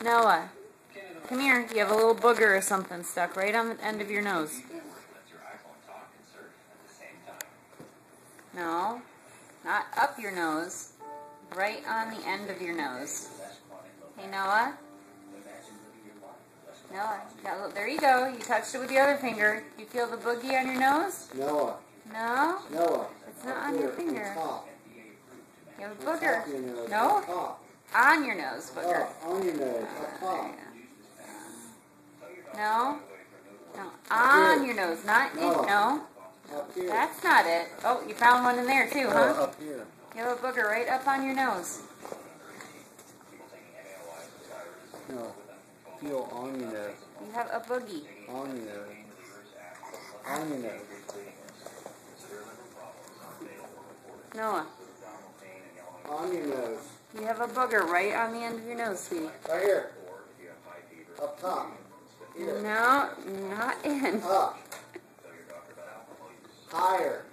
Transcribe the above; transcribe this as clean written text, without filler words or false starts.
Noah, come here. You have a little booger or something stuck right on the end of your nose. No, not up your nose. Right on the end of your nose. Hey, Noah. Noah, there you go. You touched it with the other finger. You feel the boogie on your nose? Noah. No? Noah. It's not on your finger. You have a booger. Nose, No? On your nose, booger. On your nose. Up top. No? No. On your nose, not in. No. Up here. That's not it. Oh, you found one in there too, huh? Up here. You have a booger right up on your nose. No. Feel on your nose. You have a boogie. On your nose. On your nose. Noah, On your nose. you have a booger right on the end of your nose, sweetie. Right here. Up top. Here. No, not in. Up. Higher.